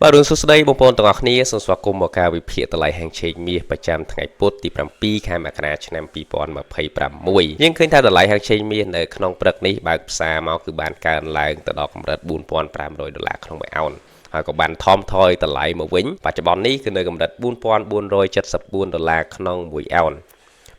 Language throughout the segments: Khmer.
បាទរឿងសួស្តីបងប្អូនទាំងអស់គ្នាសូមស្វាគមន៍មកការវិភាគតម្លៃហាងឆេកមាសប្រចាំថ្ងៃពុធទី7ខែមករាឆ្នាំ2026យើងឃើញថាតម្លៃហាងឆេកមាសនៅក្នុងព្រឹកនេះបើកផ្សារមកគឺបានកើនឡើងទៅដល់កម្រិត$4,500ក្នុងមួយអោនហើយក៏បានថមថយតម្លៃមកវិញបច្ចុប្បន្ននេះគឺនៅកម្រិត$4,474ក្នុងមួយអោន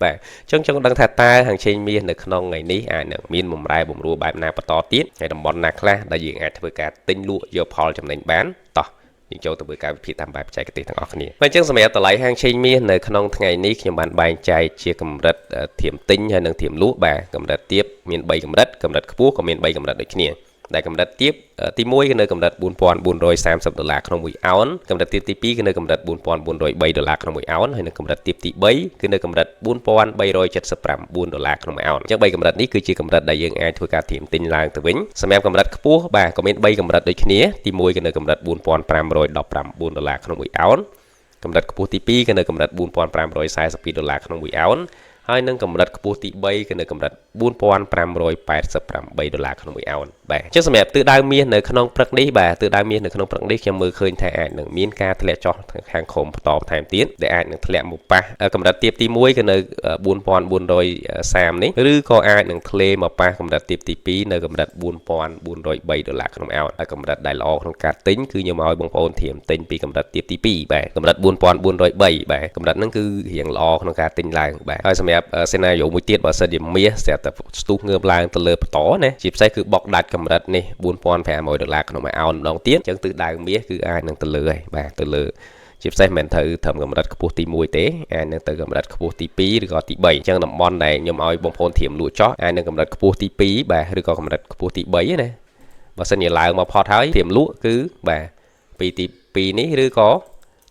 បាទអញ្ចឹងចង់ដឹងថាតើហាងឆេងមាសនៅក្នុងថ្ងៃនេះអាចនឹងមានបម្រែបម្រួលបែបណាបន្តទៀតហើយតំបន់ណាខ្លះដែលយើងអាចធ្វើការទិញលក់យកផលចំណេញបានតោះយើងចូលទៅមើលការវិភាគតាមបែបបច្ចេកទេសទាំងអស់គ្នាបាទអញ្ចឹងសម្រាប់តម្លៃហាងឆេងមាសនៅក្នុងថ្ងៃនេះខ្ញុំបានបែងចែកជាកម្រិតធៀមទិញហើយនិងធៀមលក់បាទកម្រិតទាបមាន3កម្រិតកម្រិតខ្ពស់ក៏មាន3កម្រិតដូចគ្នាដែលកម្រិតទាបទី1គឺនៅកម្រិត$4,430ក្នុងមួយអោនកម្រិតទាបទី2គឺនៅកម្រិត$4,403ក្នុងមួយអោនហើយនៅកម្រិតទាបទី3គឺនៅកម្រិត$4,379ក្នុងមួយអោនអញ្ចឹង3កម្រិតនេះគឺជាកម្រិតដែលយើងអាចធ្វើការធៀមទិញឡើងទៅវិញសម្រាប់កម្រិតខ្ពស់បាទក៏មាន3កម្រិតដូចគ្នាទី1គឺនៅកម្រិត$4,519ក្នុងមួយអោនកម្រិតខ្ពស់ទី2គឺនៅកម្រិត$4,542ក្នុងមួយអោនហើយនឹងកម្រិតខ្ពស់ទី3គឺនៅកម្រិត$4,588ក្នុងមួយអោនបាទអញ្ចឹងសម្រាប់ទិសដៅមាសនៅក្នុងព្រឹកនេះបាទទិសដៅមាសនៅក្នុងព្រឹកនេះខ្ញុំមើលឃើញថាអាចនឹងមានការធ្លាក់ចុះខាងក្រោមបន្តបន្ថែមទៀតដែលអាចនឹងធ្លាក់មកប៉ះកម្រិតទាបទី1គឺនៅ$4,430នេះឬក៏អាចនឹងធ្លាក់មកប៉ះកម្រិតទាបទី2នៅកម្រិត$4,403ក្នុងមួយអោនហើយកម្រិតដែលល្អក្នុងការទិញគឺខ្ញុំឲ្យបងប្អូនធៀមទិញពីកម្រិតទាបទី2បាទកម្រិត$4,403បាទកម្រិតហ្នឹងគឺរៀងល្អក្នុងការទិញឡើងបាទហើយសម្រាប់សេណារីយ៉ូមួយទៀតបើសិនជាមាសស្រាប់តែស្ទុះងើបឡើងទៅលើបន្តណាជាពិសេសគឺបុកដាច់កម្រិតនេះ$4,500ក្នុងមួយអោនម្ដងទៀតអញ្ចឹងទិសដៅមាសគឺអាចនឹងទៅលើហើយបាទទៅលើជាពិសេសមិនត្រូវត្រឹមកម្រិតខ្ពស់ទី1ទេអាចនឹងទៅកម្រិតខ្ពស់ទី2ឬក៏ទី3អញ្ចឹងតំបន់ដែលខ្ញុំឲ្យបងប្អូនធៀមលក់ចោះអាចនឹងកម្រិតខ្ពស់ទី2បាទឬក៏កម្រិតខ្ពស់ទី3ណាបើសិនជាឡើងមកផុតហើយធៀមលក់គឺបាទពីទី2នេះឬក៏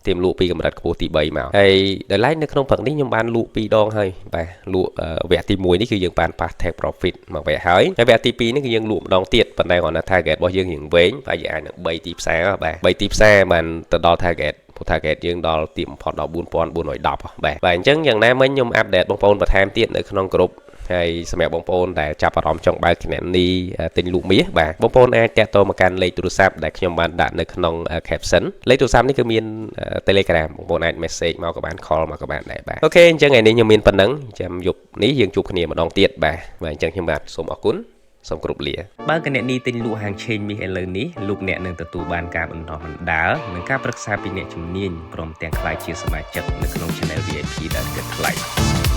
ធៀមលក់ពីកម្រិតខ្ពស់ទី3មកហើយដល់ឡែកនៅក្នុងព្រឹកនេះខ្ញុំបានលក់2ដងហើយបាទលក់វគ្គទី1នេះគឺយើងបានប៉ះ take profit មកវគ្គហើយវគ្គទី2នេះគឺយើងលក់ម្ដងទៀតប៉ុន្តែគ្រាន់តែ target របស់យើងរៀងវែងតែយើងអាចនឹង3ទីផ្សារបាទ3ទីផ្សារបានទៅដល់ target target យើងដល់ទីបំផុតដល់$4,410បាទអញ្ចឹងយ៉ាងណាមិញខ្ញុំអាប់ដេតបងប្អូនបន្ថែមទៀតនៅក្នុងក្រុមហើយសម្រាប់បងប្អូនដែលចាប់អារម្មណ៍ចង់បើកគណនីទិញលក់មាសបាទបងប្អូនអាចតាក់ទងមកកាន់លេខទូរស័ព្ទដែលខ្ញុំបានដាក់នៅក្នុង caption លេខទូរស័ព្ទនេះគឺមាន Telegram បងប្អូនអាច message មកក៏បាន call មកក៏បានដែរបាទអូខេអញ្ចឹងថ្ងៃនេះខ្ញុំមានប៉ុណ្ណឹងចាំយប់នេះយើងជួបគ្នាម្ដងទៀតបាទអញ្ចឹងខ្ញុំបាទសូមអរគុណសូមគោរពលាបើគណនីទិញលក់ហាងឆេងមាសឥឡូវនេះលោកអ្នកនឹងទទួលបានការបន្តបណ្ដាលនិងការប្រឹក្សាពីអ្នកជំនាញព្រមទាំងក្លាយជាសមាជិកនៅក្នុង Channel VIP ដែលគិតថ្លៃ